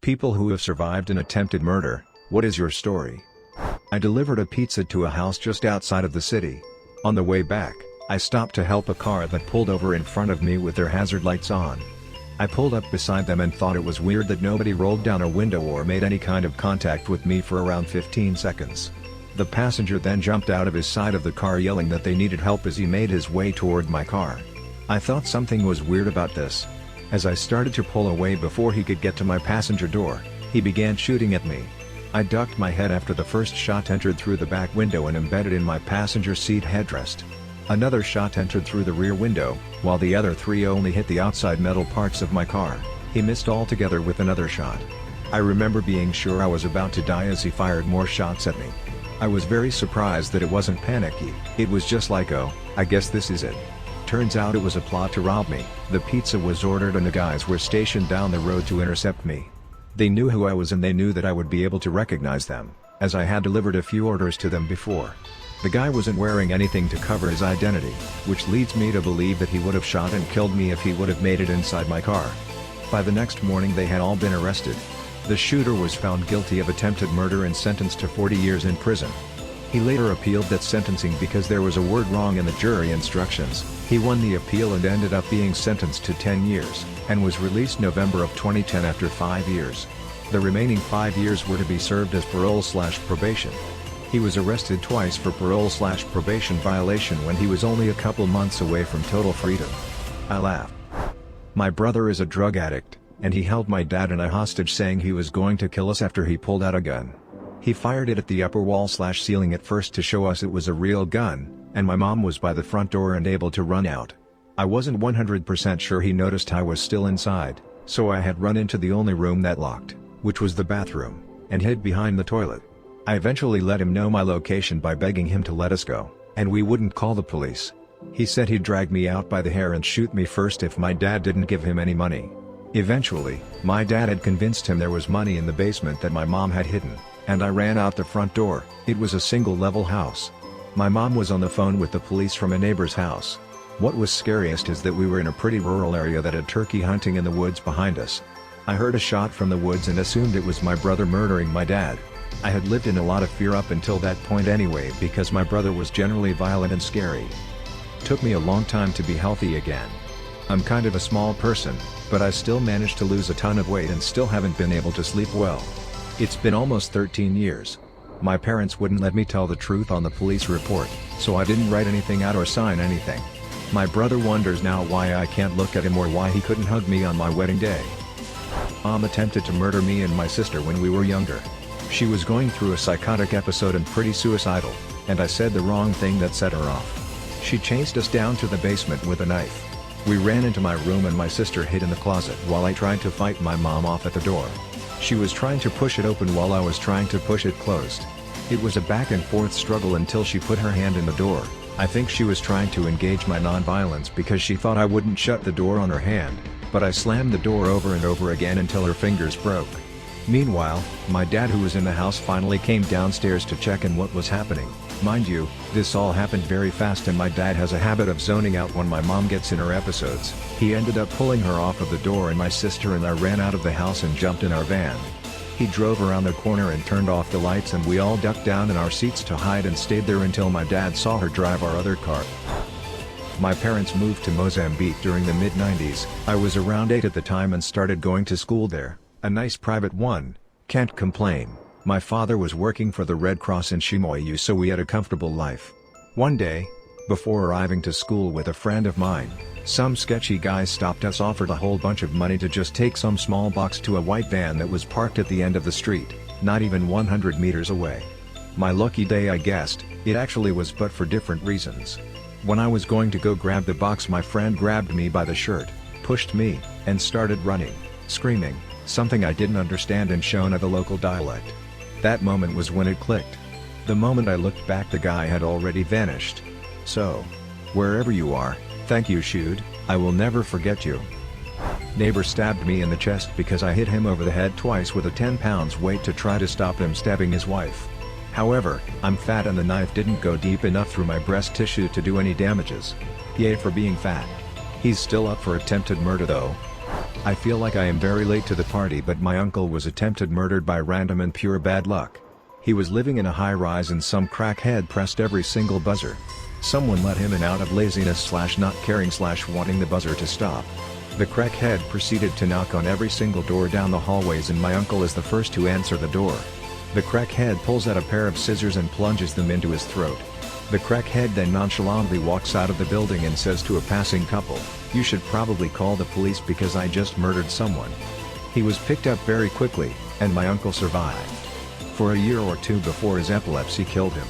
People who have survived an attempted murder, what is your story? I delivered a pizza to a house just outside of the city. On the way back, I stopped to help a car that pulled over in front of me with their hazard lights on. I pulled up beside them and thought it was weird that nobody rolled down a window or made any kind of contact with me for around 15 seconds. The passenger then jumped out of his side of the car yelling that they needed help as he made his way toward my car. I thought something was weird about this. As I started to pull away before he could get to my passenger door, he began shooting at me. I ducked my head after the first shot entered through the back window and embedded in my passenger seat headrest. Another shot entered through the rear window, while the other three only hit the outside metal parts of my car. He missed altogether with another shot. I remember being sure I was about to die as he fired more shots at me. I was very surprised that it wasn't panicky. It was just like, oh, I guess this is it. Turns out it was a plot to rob me. The pizza was ordered and the guys were stationed down the road to intercept me. They knew who I was and they knew that I would be able to recognize them, as I had delivered a few orders to them before. The guy wasn't wearing anything to cover his identity, which leads me to believe that he would have shot and killed me if he would have made it inside my car. By the next morning they had all been arrested. The shooter was found guilty of attempted murder and sentenced to 40 years in prison. He later appealed that sentencing because there was a word wrong in the jury instructions. He won the appeal and ended up being sentenced to 10 years, and was released November of 2010 after 5 years. The remaining 5 years were to be served as parole/probation. He was arrested twice for parole/probation violation when he was only a couple months away from total freedom. I laughed. My brother is a drug addict, and he held my dad and I hostage saying he was going to kill us after he pulled out a gun. He fired it at the upper wall/ceiling at first to show us it was a real gun, and my mom was by the front door and able to run out. I wasn't 100% sure he noticed I was still inside, so I had run into the only room that locked, which was the bathroom, and hid behind the toilet. I eventually let him know my location by begging him to let us go, and we wouldn't call the police. He said he'd drag me out by the hair and shoot me first if my dad didn't give him any money. Eventually, my dad had convinced him there was money in the basement that my mom had hidden, and I ran out the front door. It was a single-level house. My mom was on the phone with the police from a neighbor's house. What was scariest is that we were in a pretty rural area that had turkey hunting in the woods behind us. I heard a shot from the woods and assumed it was my brother murdering my dad. I had lived in a lot of fear up until that point anyway because my brother was generally violent and scary. Took me a long time to be healthy again. I'm kind of a small person, but I still managed to lose a ton of weight and still haven't been able to sleep well. It's been almost 13 years. My parents wouldn't let me tell the truth on the police report, so I didn't write anything out or sign anything. My brother wonders now why I can't look at him or why he couldn't hug me on my wedding day. Mom attempted to murder me and my sister when we were younger. She was going through a psychotic episode and pretty suicidal, and I said the wrong thing that set her off. She chased us down to the basement with a knife. We ran into my room and my sister hid in the closet while I tried to fight my mom off at the door. She was trying to push it open while I was trying to push it closed. It was a back and forth struggle until she put her hand in the door. I think she was trying to engage my non-violence because she thought I wouldn't shut the door on her hand, but I slammed the door over and over again until her fingers broke. Meanwhile, my dad who was in the house finally came downstairs to check in what was happening. Mind you, this all happened very fast and my dad has a habit of zoning out when my mom gets in her episodes. He ended up pulling her off of the door and my sister and I ran out of the house and jumped in our van. He drove around the corner and turned off the lights and we all ducked down in our seats to hide and stayed there until my dad saw her drive our other car. My parents moved to Mozambique during the mid-90s. I was around 8 at the time and started going to school there, a nice private one, can't complain. My father was working for the Red Cross in Chimoio, so we had a comfortable life. One day, before arriving to school with a friend of mine, some sketchy guys stopped us, offered a whole bunch of money to just take some small box to a white van that was parked at the end of the street, not even 100 meters away. My lucky day, I guessed. It actually was, but for different reasons. When I was going to go grab the box, my friend grabbed me by the shirt, pushed me, and started running, screaming, something I didn't understand in Shona, the local dialect. That moment was when it clicked. The moment I looked back, the guy had already vanished. So, wherever you are, thank you, Shude, I will never forget you. Neighbor stabbed me in the chest because I hit him over the head twice with a 10 pounds weight to try to stop him stabbing his wife. However, I'm fat and the knife didn't go deep enough through my breast tissue to do any damages. Yay for being fat. He's still up for attempted murder though. I feel like I am very late to the party, but my uncle was attempted murdered by random and pure bad luck. He was living in a high-rise and some crackhead pressed every single buzzer. Someone let him in out of laziness / not caring / wanting the buzzer to stop. The crackhead proceeded to knock on every single door down the hallways, and my uncle is the first to answer the door. The crackhead pulls out a pair of scissors and plunges them into his throat. The crackhead then nonchalantly walks out of the building and says to a passing couple, "You should probably call the police because I just murdered someone." He was picked up very quickly, and my uncle survived. For a year or two before his epilepsy killed him.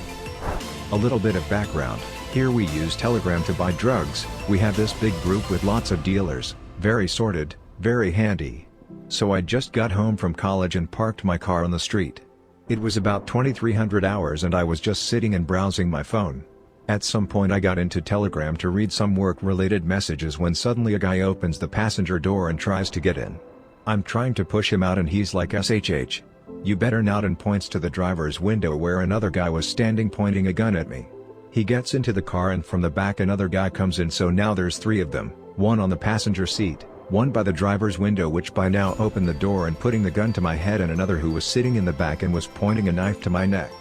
A little bit of background: here we use Telegram to buy drugs. We have this big group with lots of dealers, very sorted, very handy. So I just got home from college and parked my car on the street. It was about 2300 hours and I was just sitting and browsing my phone. At some point I got into Telegram to read some work-related messages when suddenly a guy opens the passenger door and tries to get in. I'm trying to push him out and he's like, "SHH. You better not," and points to the driver's window where another guy was standing pointing a gun at me. He gets into the car and from the back another guy comes in, so now there's 3 of them, one on the passenger seat, one by the driver's window which by now opened the door and putting the gun to my head, and another who was sitting in the back and was pointing a knife to my neck.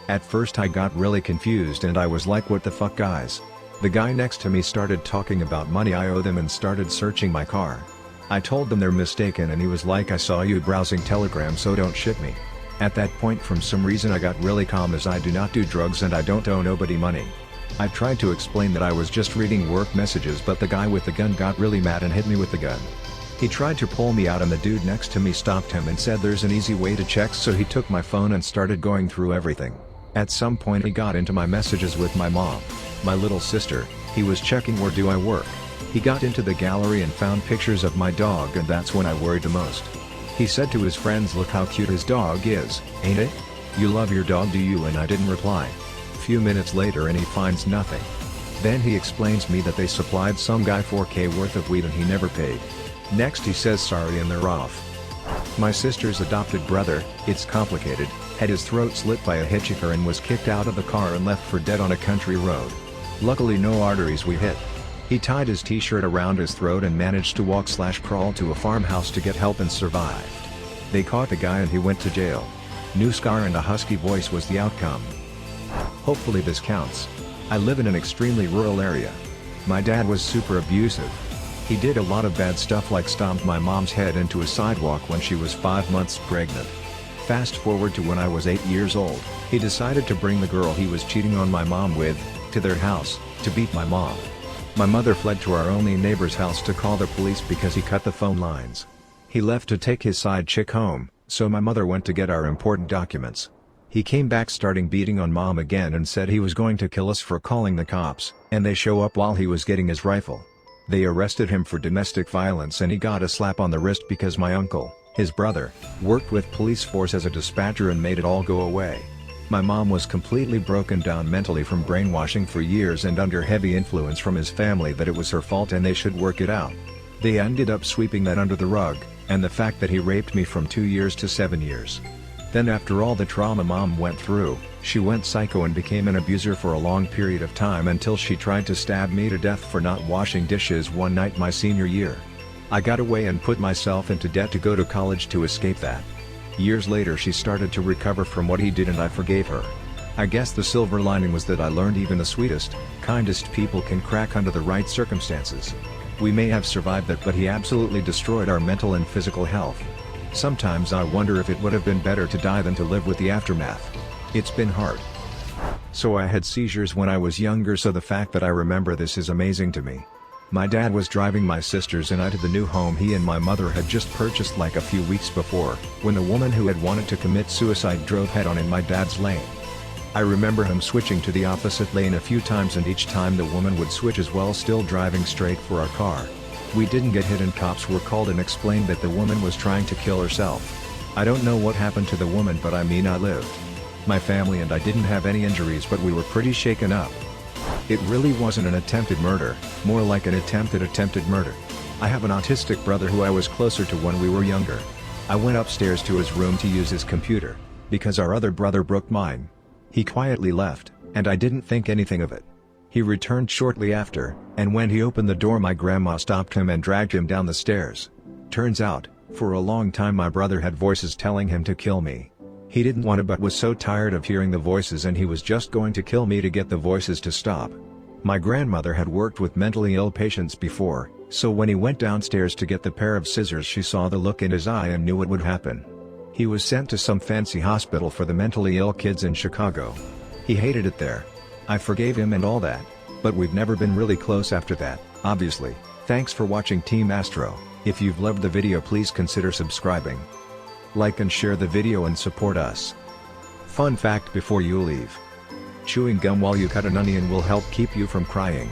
At first I got really confused and I was like, "What the fuck, guys?" The guy next to me started talking about money I owe them and started searching my car. I told them they're mistaken and he was like, "I saw you browsing Telegram, so don't shit me." At that point from some reason I got really calm, as I do not do drugs and I don't owe nobody money. I tried to explain that I was just reading work messages, but the guy with the gun got really mad and hit me with the gun. He tried to pull me out and the dude next to me stopped him and said there's an easy way to check, so he took my phone and started going through everything. At some point he got into my messages with my mom, my little sister. He was checking where do I work. He got into the gallery and found pictures of my dog, and that's when I worried the most. He said to his friends, "Look how cute his dog is, ain't it? You love your dog, do you?" And I didn't reply. Few minutes later and he finds nothing. Then he explains me that they supplied some guy 4K worth of weed and he never paid. Next he says sorry and they're off. My sister's adopted brother, it's complicated, had his throat slit by a hitchhiker and was kicked out of the car and left for dead on a country road. Luckily no arteries we hit. He tied his t-shirt around his throat and managed to walk/crawl to a farmhouse to get help and survived. They caught the guy and he went to jail. New scar and a husky voice was the outcome. Hopefully this counts. I live in an extremely rural area. My dad was super abusive. He did a lot of bad stuff like stomped my mom's head into a sidewalk when she was 5 months pregnant. Fast forward to when I was 8 years old, he decided to bring the girl he was cheating on my mom with, to their house, to beat my mom. My mother fled to our only neighbor's house to call the police because he cut the phone lines. He left to take his side chick home, so my mother went to get our important documents. He came back starting beating on mom again and said he was going to kill us for calling the cops, and they show up while he was getting his rifle. They arrested him for domestic violence and he got a slap on the wrist because my uncle, his brother, worked with police force as a dispatcher and made it all go away. My mom was completely broken down mentally from brainwashing for years and under heavy influence from his family that it was her fault and they should work it out. They ended up sweeping that under the rug, and the fact that he raped me from 2 years to 7 years. Then after all the trauma mom went through, she went psycho and became an abuser for a long period of time until she tried to stab me to death for not washing dishes one night my senior year. I got away and put myself into debt to go to college to escape that. Years later she started to recover from what he did and I forgave her. I guess the silver lining was that I learned even the sweetest, kindest people can crack under the right circumstances. We may have survived that, but he absolutely destroyed our mental and physical health. Sometimes I wonder if it would have been better to die than to live with the aftermath. It's been hard. So I had seizures when I was younger, so the fact that I remember this is amazing to me. My dad was driving my sisters and I to the new home he and my mother had just purchased like a few weeks before, when the woman who had wanted to commit suicide drove head-on in my dad's lane. I remember him switching to the opposite lane a few times, and each time the woman would switch as well, still driving straight for our car. We didn't get hit and cops were called and explained that the woman was trying to kill herself. I don't know what happened to the woman, but I mean I lived. My family and I didn't have any injuries, but we were pretty shaken up. It really wasn't an attempted murder, more like an attempted murder. I have an autistic brother who I was closer to when we were younger. I went upstairs to his room to use his computer, because our other brother broke mine. He quietly left, and I didn't think anything of it. He returned shortly after, and when he opened the door my grandma stopped him and dragged him down the stairs. Turns out, for a long time my brother had voices telling him to kill me. He didn't want to but was so tired of hearing the voices and he was just going to kill me to get the voices to stop. My grandmother had worked with mentally ill patients before, so when he went downstairs to get the pair of scissors she saw the look in his eye and knew what would happen. He was sent to some fancy hospital for the mentally ill kids in Chicago. He hated it there. I forgave him and all that, but we've never been really close after that, obviously. Thanks for watching Team Astro. If you've loved the video please consider subscribing. Like and share the video and support us. Fun fact before you leave. Chewing gum while you cut an onion will help keep you from crying.